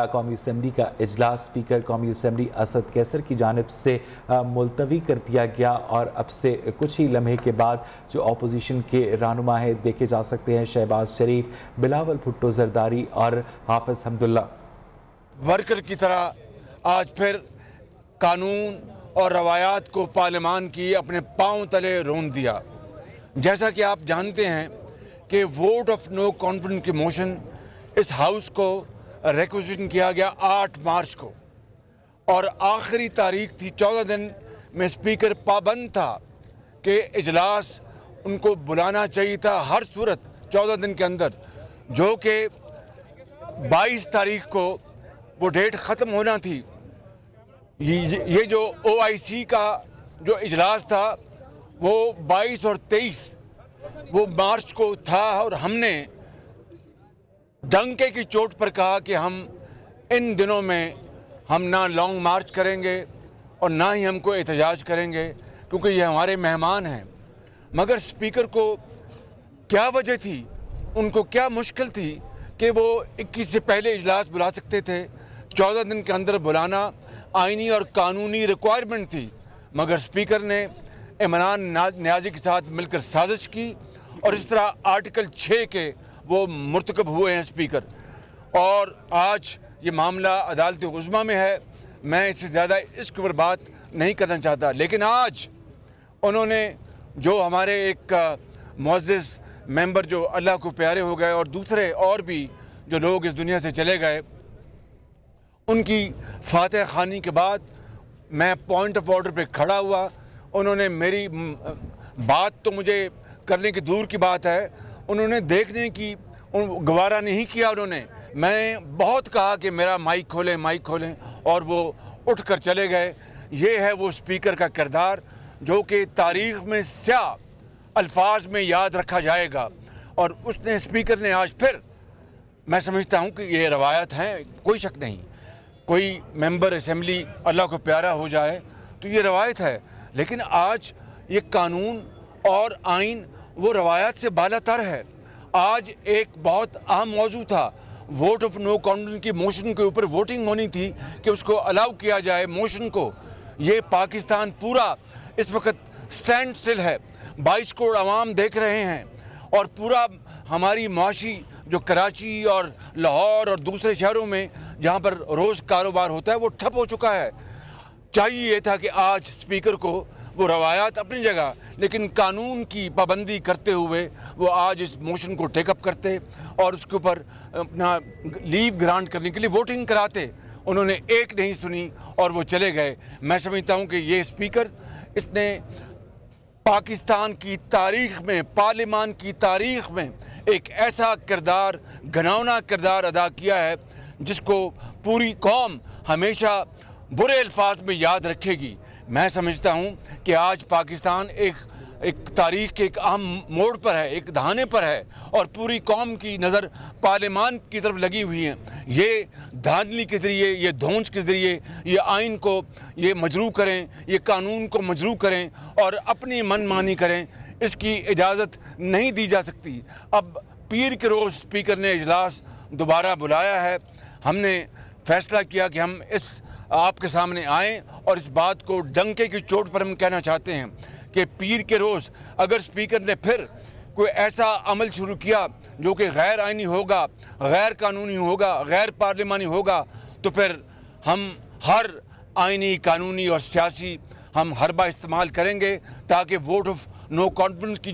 قومی اسمبلی کا اجلاس اسپیکر قومی اسمبلی اسد قیصر کی جانب سے ملتوی کر دیا گیا اور اب سے کچھ ہی لمحے کے بعد جو اپوزیشن کے رہنما ہیں دیکھے جا سکتے ہیں شہباز شریف، بلاول بھٹو زرداری اور حافظ حمداللہ ورکر کی طرح آج پھر قانون اور روایات کو پارلیمان کی اپنے پاؤں تلے رون دیا۔ جیسا کہ آپ جانتے ہیں کہ ووٹ آف نو کانفیڈنس کی موشن اس ہاؤس کو ریکویزیشن کیا گیا 8 مارچ کو، اور آخری تاریخ تھی 14 دن میں اسپیکر پابند تھا کہ اجلاس ان کو بلانا چاہیے تھا ہر صورت 14 دن کے اندر، جو کہ 22 تاریخ کو وہ ڈیٹ ختم ہونا تھی۔ یہ جو OIC کا جو اجلاس تھا وہ 22 اور 23 وہ مارچ کو تھا، اور ہم نے ڈنکے کی چوٹ پر کہا کہ ہم ان دنوں میں ہم نہ لانگ مارچ کریں گے اور نہ ہی ہم کو احتجاج کریں گے، کیونکہ یہ ہمارے مہمان ہیں۔ مگر اسپیکر کو کیا وجہ تھی، ان کو کیا مشکل تھی کہ وہ 21 سے پہلے اجلاس بلا سکتے تھے؟ 14 دن کے اندر بلانا آئینی اور قانونی ریکوائرمنٹ تھی، مگر اسپیکر نے عمران نیازی کے ساتھ مل کر سازش کی اور اس طرح آرٹیکل 6 کے وہ مرتکب ہوئے ہیں اسپیکر۔ اور آج یہ معاملہ عدالت عظمیٰ میں ہے، میں اس سے زیادہ اس کے اوپر بات نہیں کرنا چاہتا، لیکن آج انہوں نے جو ہمارے ایک معزز ممبر جو اللہ کو پیارے ہو گئے اور دوسرے اور بھی جو لوگ اس دنیا سے چلے گئے، ان کی فاتح خوانی کے بعد میں پوائنٹ آف آرڈر پہ کھڑا ہوا۔ انہوں نے میری بات تو مجھے کرنے کی دور کی بات ہے، انہوں نے دیکھنے کی گوارا نہیں کیا۔ انہوں نے میں بہت کہا کہ میرا مائک کھولیں اور وہ اٹھ کر چلے گئے۔ یہ ہے وہ اسپیکر کا کردار جو کہ تاریخ میں سیاہ الفاظ میں یاد رکھا جائے گا، اور اس نے اسپیکر نے آج پھر، میں سمجھتا ہوں کہ یہ روایت ہے، کوئی شک نہیں، کوئی ممبر اسمبلی اللہ کو پیارا ہو جائے تو یہ روایت ہے، لیکن آج یہ قانون اور آئین وہ روایات سے بالا تر ہے۔ آج ایک بہت اہم موضوع تھا، ووٹ آف نو کانفیڈنس کی موشن کے اوپر ووٹنگ ہونی تھی کہ اس کو الاؤ کیا جائے موشن کو۔ یہ پاکستان پورا اس وقت سٹینڈ سٹل ہے، 22 کروڑ عوام دیکھ رہے ہیں، اور پورا ہماری معاشی جو کراچی اور لاہور اور دوسرے شہروں میں جہاں پر روز کاروبار ہوتا ہے وہ ٹھپ ہو چکا ہے۔ چاہیے یہ تھا کہ آج اسپیکر کو وہ روایات اپنی جگہ لیکن قانون کی پابندی کرتے ہوئے وہ آج اس موشن کو ٹیک اپ کرتے اور اس کے اوپر اپنا لیو گرانٹ کرنے کے لیے ووٹنگ کراتے۔ انہوں نے ایک نہیں سنی اور وہ چلے گئے۔ میں سمجھتا ہوں کہ یہ اسپیکر، اس نے پاکستان کی تاریخ میں، پارلیمان کی تاریخ میں ایک ایسا کردار، گھناؤنا کردار ادا کیا ہے جس کو پوری قوم ہمیشہ برے الفاظ میں یاد رکھے گی۔ میں سمجھتا ہوں کہ آج پاکستان ایک تاریخ کے ایک اہم موڑ پر ہے، ایک دہانے پر ہے، اور پوری قوم کی نظر پارلیمان کی طرف لگی ہوئی ہے۔ یہ دھاندلی کے ذریعے، یہ دھونس کے ذریعے یہ آئین کو یہ مجروح کریں، یہ قانون کو مجروح کریں اور اپنی من مانی کریں، اس کی اجازت نہیں دی جا سکتی۔ اب پیر کے روز اسپیکر نے اجلاس دوبارہ بلایا ہے۔ ہم نے فیصلہ کیا کہ ہم آپ کے سامنے آئیں اور اس بات کو ڈنکے کی چوٹ پر ہم کہنا چاہتے ہیں کہ پیر کے روز اگر اسپیکر نے پھر کوئی ایسا عمل شروع کیا جو کہ غیر آئینی ہوگا، غیر قانونی ہوگا، غیر پارلیمانی ہوگا، تو پھر ہم ہر آئینی، قانونی اور سیاسی ہم حربہ استعمال کریں گے تاکہ ووٹ آف نو کانفیڈنس کی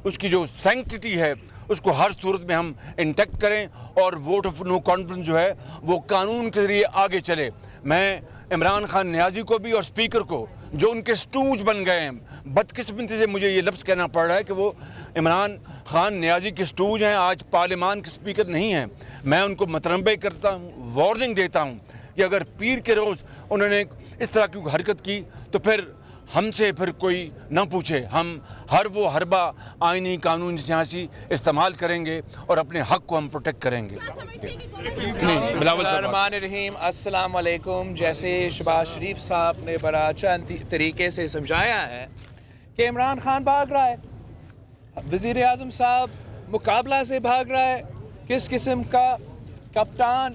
اس کی جو سینکٹیٹی ہے اس کو ہر صورت میں ہم انٹیکٹ کریں، اور ووٹ آف نو کانفیڈنس جو ہے وہ قانون کے ذریعے آگے چلے۔ میں عمران خان نیازی کو بھی اور اسپیکر کو جو ان کے سٹوج بن گئے ہیں، بدقسمتی سے مجھے یہ لفظ کہنا پڑ رہا ہے کہ وہ عمران خان نیازی کے سٹوج ہیں، آج پارلیمان کے اسپیکر نہیں ہیں، میں ان کو متنبہ کرتا ہوں، وارننگ دیتا ہوں کہ اگر پیر کے روز انہوں نے اس طرح کی حرکت کی تو پھر ہم سے پھر کوئی نہ پوچھے، ہم ہر وہ حربہ آئینی، قانونی، سیاسی استعمال کریں گے اور اپنے حق کو ہم پروٹیکٹ کریں گے۔ الرحمن الرحیم، السلام علیکم۔ جیسے شہباز شریف صاحب نے بڑا اچھا طریقے سے سمجھایا ہے کہ عمران خان بھاگ رہا ہے، وزیر اعظم صاحب مقابلہ سے بھاگ رہا ہے، کس قسم کا کپتان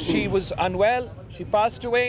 she was unwell, she passed away,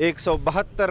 172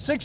6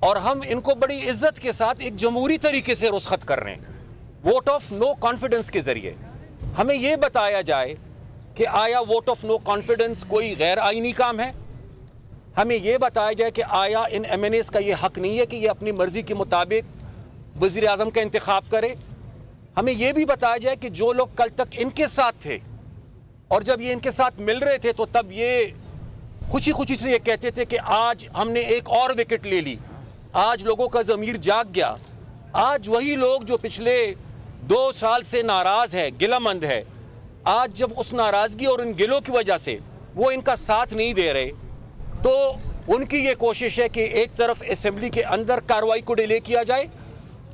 اور ہم ان کو بڑی عزت کے ساتھ ایک جمہوری طریقے سے رخصت کر رہے ہیں ووٹ آف نو کانفیڈنس کے ذریعے. ہمیں یہ بتایا جائے کہ آیا ووٹ آف نو کانفیڈنس کوئی غیر آئینی کام ہے؟ ہمیں یہ بتایا جائے کہ آیا ان ایم این ایز کا یہ حق نہیں ہے کہ یہ اپنی مرضی کے مطابق وزیر اعظم کا انتخاب کرے؟ ہمیں یہ بھی بتایا جائے کہ جو لوگ کل تک ان کے ساتھ تھے اور جب یہ ان کے ساتھ مل رہے تھے تو تب یہ خوشی خوشی سے یہ کہتے تھے کہ آج ہم نے ایک اور وکٹ لے لی, آج لوگوں کا ضمیر جاگ گیا. آج وہی لوگ جو پچھلے 2 سال سے ناراض ہے, گلہ مند ہے, آج جب اس ناراضگی اور ان گلوں کی وجہ سے وہ ان کا ساتھ نہیں دے رہے, تو ان کی یہ کوشش ہے کہ ایک طرف اسمبلی کے اندر کارروائی کو ڈیلے کیا جائے,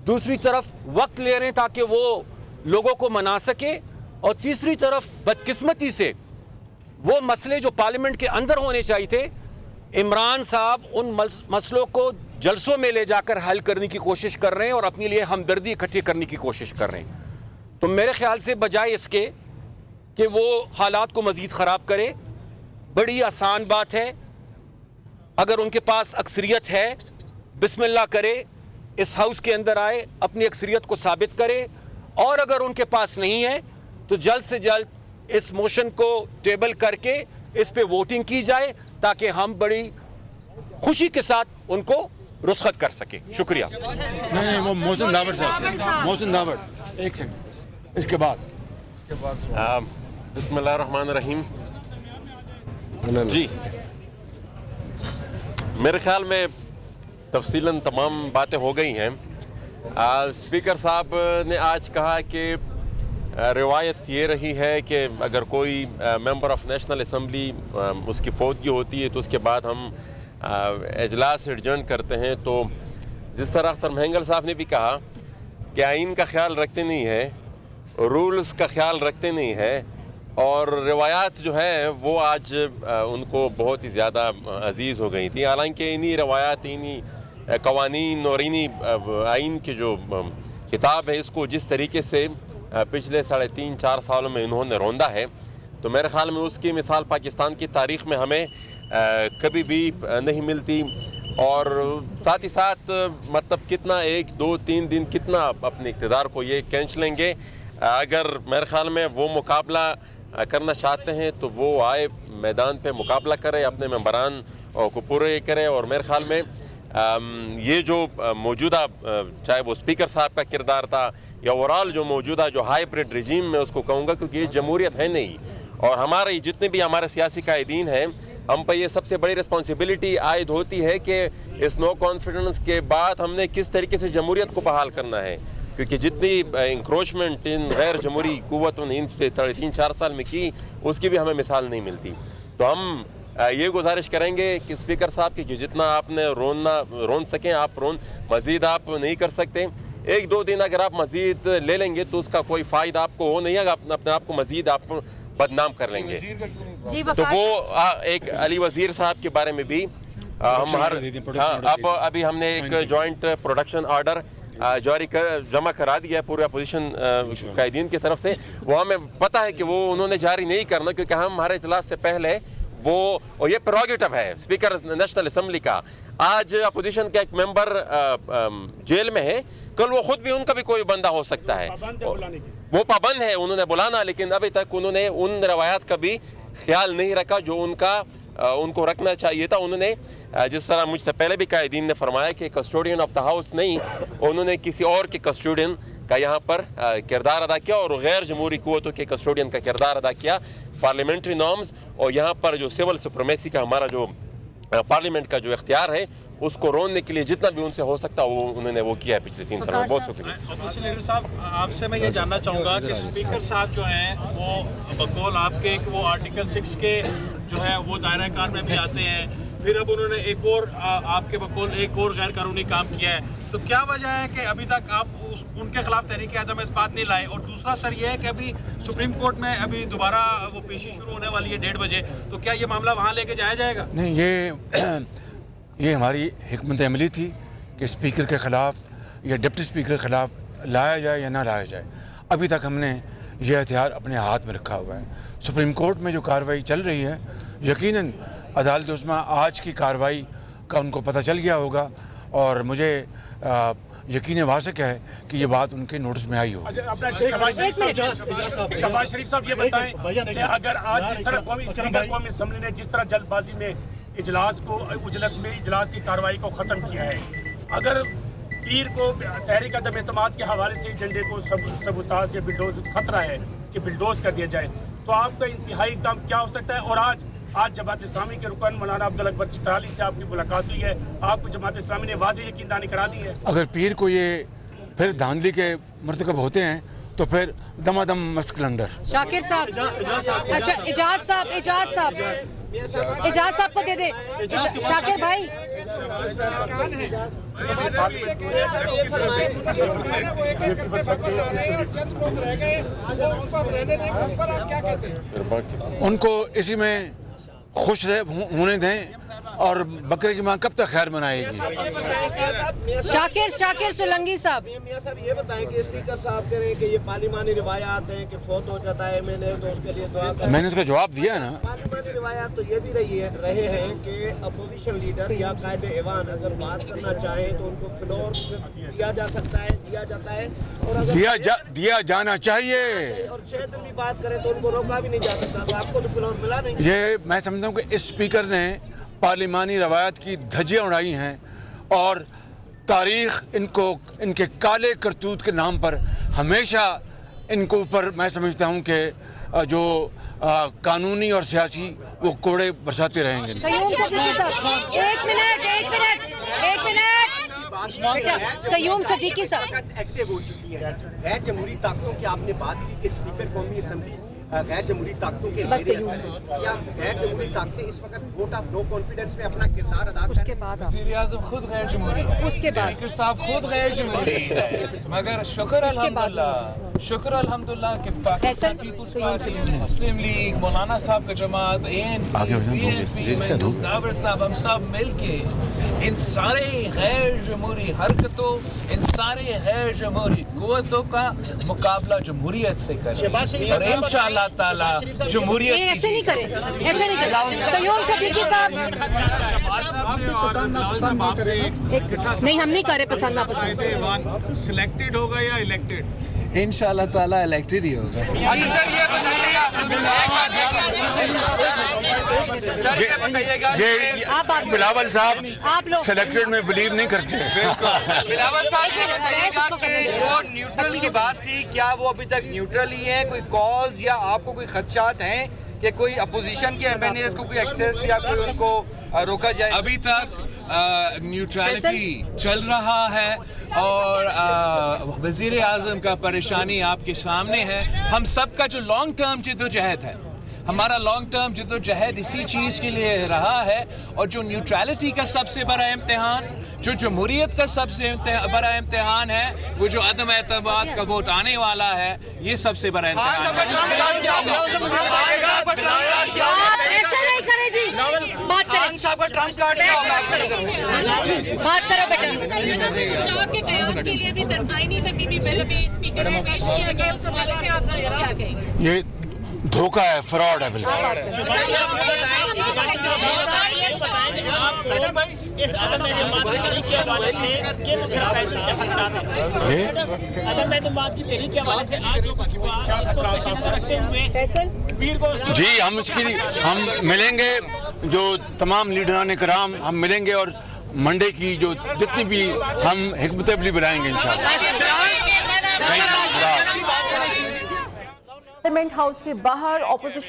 دوسری طرف وقت لے رہے ہیں تاکہ وہ لوگوں کو منا سکے, اور تیسری طرف بدقسمتی سے وہ مسئلے جو پارلیمنٹ کے اندر ہونے چاہیے تھے, عمران صاحب ان مسئلوں کو جلسوں میں لے جا کر حل کرنے کی کوشش کر رہے ہیں اور اپنے لیے ہمدردی اکٹھی کرنے کی کوشش کر رہے ہیں. تو میرے خیال سے بجائے اس کے کہ وہ حالات کو مزید خراب کرے, بڑی آسان بات ہے, اگر ان کے پاس اکثریت ہے بسم اللہ کرے, اس ہاؤس کے اندر آئے, اپنی اکثریت کو ثابت کرے, اور اگر ان کے پاس نہیں ہے تو جلد سے جلد اس موشن کو ٹیبل کر کے اس پہ ووٹنگ کی جائے تاکہ ہم بڑی خوشی کے ساتھ ان کو رخصت کر سکیں. شکریہ. نہیں وہ محسن داوڑ صاحب, محسن داوڑ ایک سیکنڈ اس کے بعد. بسم اللہ الرحمن الرحیم. جی میرے خیال میں تفصیلاً تمام باتیں ہو گئی ہیں. اسپیکر صاحب نے آج کہا کہ روایت یہ رہی ہے کہ اگر کوئی ممبر آف نیشنل اسمبلی اس کی فوتگی ہوتی ہے تو اس کے بعد ہم اجلاس ایڈجرن کرتے ہیں. تو جس طرح اختر مہنگل صاحب نے بھی کہا کہ آئین کا خیال رکھتے نہیں ہیں, رولز کا خیال رکھتے نہیں ہیں, اور روایات جو ہیں وہ آج ان کو بہت ہی زیادہ عزیز ہو گئی تھیں. حالانکہ انہی روایات, انہی قوانین اور انہی آئین کی جو کتاب ہے اس کو جس طریقے سے پچھلے 3.5-4 سالوں میں انہوں نے روندا ہے, تو میرے خیال میں اس کی مثال پاکستان کی تاریخ میں ہمیں کبھی بھی نہیں ملتی. اور ساتھ ہی ساتھ مطلب کتنا 1-2-3 دن کتنا اپنے اقتدار کو یہ کھینچ لیں گے. اگر میرے خیال میں وہ مقابلہ کرنا چاہتے ہیں تو وہ آئے میدان پہ مقابلہ کرے, اپنے ممبران کو پورے کرے. اور میرے خیال میں یہ جو موجودہ چاہے وہ اسپیکر صاحب کا کردار تھا یا اوورال جو موجودہ جو ہائیبرڈ رجیم میں اس کو کہوں گا, کیونکہ یہ جمہوریت ہے نہیں, اور ہمارے جتنے بھی ہمارے سیاسی قائدین ہیں ہم پہ یہ سب سے بڑی رسپانسبلٹی عائد ہوتی ہے کہ اس نو کانفیڈنس کے بعد ہم نے کس طریقے سے جمہوریت کو بحال کرنا ہے. کیونکہ جتنی انکروچمنٹ ان غیر جمہوری قوتوں نے ان 3-4 سال میں کی اس کی بھی ہمیں مثال نہیں ملتی. تو ہم یہ گزارش کریں گے کہ اسپیکر صاحب کی کہ جتنا آپ نے رون سکیں آپ مزید آپ نہیں کر سکتے. 1-2 دن اگر آپ مزید لے لیں گے تو اس کا کوئی فائدہ آپ کو ہو نہیں ہے, اپنے آپ کو مزید آپ بدنام کر لیں گے. تو وہ ایک علی وزیر صاحب کے بارے میں بھی ہم ابھی ہم نے ایک جوائنٹ پروڈکشن آرڈر جمع کرا دیا ہے پورے اپوزیشن قائدین کی طرف سے. وہ ہمیں پتہ ہے کہ وہ انہوں نے جاری نہیں کرنا, کیونکہ ہم ہمارے اجلاس سے پہلے وہ, اور یہ پریروگیٹو ہے اسپیکر نیشنل اسمبلی کا. آج اپوزیشن کا ایک ممبر جیل میں ہے, کل وہ خود بھی ان کا بھی کوئی بندہ ہو سکتا ہے, وہ پابند ہے انہوں نے بلانا, لیکن ابھی تک انہوں نے ان روایات کا بھی خیال نہیں رکھا جو ان کو رکھنا چاہیے تھا. انہوں نے جس طرح مجھ سے پہلے بھی قائدین نے فرمایا کہ کسٹوڈین آف دا ہاؤس نہیں, انہوں نے کسی اور کے کسٹوڈین کا یہاں پر کردار ادا کیا اور غیر جمہوری قوتوں کے کسٹوڈین کا کردار ادا کیا. پارلیمنٹری نارمز اور یہاں پر جو سول سپریمیسی کا ہمارا جو پارلیمنٹ کا جو اختیار ہے اس کو روننے کے لیے جتنا بھی ان سے ہو سکتا وہ انہوں نے وہ کیا ہے پچھلے 3 سالوں میں. بہت شکریہ. لیڈر صاحب آپ سے میں یہ جاننا چاہوں گا کہ اسپیکر صاحب جو ہیں وہ بقول آپ کے کہ وہ آرٹیکل 6 کے جو ہے وہ دائرہ کار میں بھی آتے ہیں, پھر اب انہوں نے ایک اور آپ کے بقول ایک اور غیر قانونی کام کیا ہے, تو کیا وجہ ہے کہ ابھی تک آپ ان کے خلاف تحریک عدم اعتماد نہیں لائے؟ اور دوسرا سر یہ ہے کہ ابھی سپریم کورٹ میں ابھی دوبارہ وہ پیشی شروع ہونے والی ہے 1:30 بجے, تو کیا یہ معاملہ وہاں لے کے جایا جائے گا؟ نہیں, یہ ہماری حکمت عملی تھی کہ اسپیکر کے خلاف یا ڈپٹی اسپیکر کے خلاف لایا جائے یا نہ لایا جائے. ابھی تک ہم نے یہ ہتھیار اپنے ہاتھ میں رکھا ہوا ہے. سپریم کورٹ میں جو کارروائی چل رہی ہے, یقیناً عدالت عظمیٰ آج کی کارروائی کا ان کو پتہ چل گیا ہوگا اور مجھے یقین واثق ہے کہ یہ بات ان کے نوٹس میں آئی ہوگی. شہباز شریف صاحب یہ بتائیں کہ اگر آج جس طرح قومی اسمبلی نے جس طرح جلد بازی میں اجلاس کو اجلت میں اجلاس کی کارروائی کو ختم کیا ہے، اگر پیر کو تحریک عدم اعتماد کے حوالے سے ایجنڈے کو سبوتاژ یا بلڈوز خطرہ ہے کہ بلڈوز کر دیا جائے، تو آپ کا انتہائی اقدام کیا ہو سکتا ہے؟ اور آج جماعت اسلامی کے رکن مولانا عبدالاکبر چترالی سے آپ کی ملاقات ہوئی ہے، آپ کو جماعت اسلامی نے واضح یقین دہانی کرا دی ہے؟ اگر پیر کو یہ پھر دھاندلی کے مرتکب ہوتے ہیں تو پھر دمادم مسک لندر. شاکر صاحب، اچھا اجاز صاحب کو دے دے. شاکر بھائی، ان کو اسی میں خوش ہونے دیں، اور بکرے کی ماں کب تک خیر منائے گی؟ شاکر سولنگی صاحب، میاں صاحب یہ بتائیں کہ اسپیکر صاحب کہیں کہ یہ پارلیمانی روایات ہیں کہ فوت ہو جاتا ہے میں نے تو اس کے لیے دعا کریں. میں نے اس کا جواب دیا ہے نا. پارلیمانی روایات تو یہ بھی رہے ہیں کہ اپوزیشن لیڈر یا قائد ایوان اگر بات کرنا چاہیں تو ان کو فلور دیا جا سکتا ہے، دیا جاتا ہے، اور دیا جانا چاہیے، اور 6 دن بھی بات کریں تو ان کو روکا بھی نہیں جا سکتا. تو آپ کو تو فلور ملا نہیں. یہ میں سمجھتا ہوں کہ اسپیکر نے پارلیمانی روایت کی دھجیاں اڑائی ہیں، اور تاریخ ان کے کالے کرتوت کے نام پر ہمیشہ ان کو اوپر میں سمجھتا ہوں کہ جو قانونی اور سیاسی وہ کوڑے برساتے رہیں گے. قیوم صدیقی صاحب، ایکٹیو ہو چکی ہے. غیر جمہوری طاقتوں کی آپ نے بات کی کہ اسپیکر قومی اسمبلی غیر جمہوری طاقتوں کے زیر اثر ہے، یا غیر جمہوری طاقتیں اس وقت ووٹ آف نو کانفیڈنس میں اپنا کردار ادا اس کے بعد وزیر اعظم خود غیر جمہوری ہے، اس کے بعد اسپیکر صاحب خود غیر جمہوری ہے، مگر شکر الحمدللہ کہ پاکستان پیپلز پارٹی، مسلم لیگ، مولانا صاحب کا جماعت، داور صاحب، ہم سب مل کے ان سارے غیر جمہوری حرکتوں، ان سارے غیر جمہوری قوتوں کا مقابلہ جمہوریت سے کریں، اور انشاءاللہ تعالی جمہوریت ایسے نہیں کرے. قیوم صدیقی صاحب، نہیں ہم نہیں کر رہے پسند ناپسند. سلیکٹڈ ہوگا یا الیکٹڈ؟ انشاءاللہ تعالی الیکٹڈ ہی ہوگا. بلاول صاحب سلیکٹڈ میں بلیو نہیں کرتے. بلاول صاحب یہ بتائیے گا کہ وہ نیوٹرل کی بات تھی، کیا وہ ابھی تک نیوٹرل ہی ہیں؟ کوئی کالز یا آپ کو کوئی خدشات ہیں کہ کوئی اپوزیشن کے ایم این ایز کو کوئی ایکسیس یا کوئی ان کو روکا جائے؟ ابھی تک نیوٹرلٹی چل رہا ہے، اور وزیر اعظم کا پریشانی آپ کے سامنے ہے. ہم سب کا جو لانگ ٹرم جدوجہد ہے، ہمارا لانگ ٹرم جدوجہد اسی چیز کے لیے رہا ہے، اور جو نیوٹرلٹی کا سب سے بڑا امتحان، جو جمہوریت کا سب سے بڑا امتحان ہے، وہ جو عدم اعتماد کا ووٹ آنے والا ہے، یہ سب سے بڑا امتحان ہے. یہ دھوکہ ہے، فراڈ ہے بالکل. جی ہم ملیں گے، جو تمام لیڈران کرام ہم ملیں گے، اور منڈے کی جو جتنی بھی ہم حکمت عملی بلائیں گے انشاءاللہ. پارلیمنٹ ہاؤس کے باہر اپوزیشن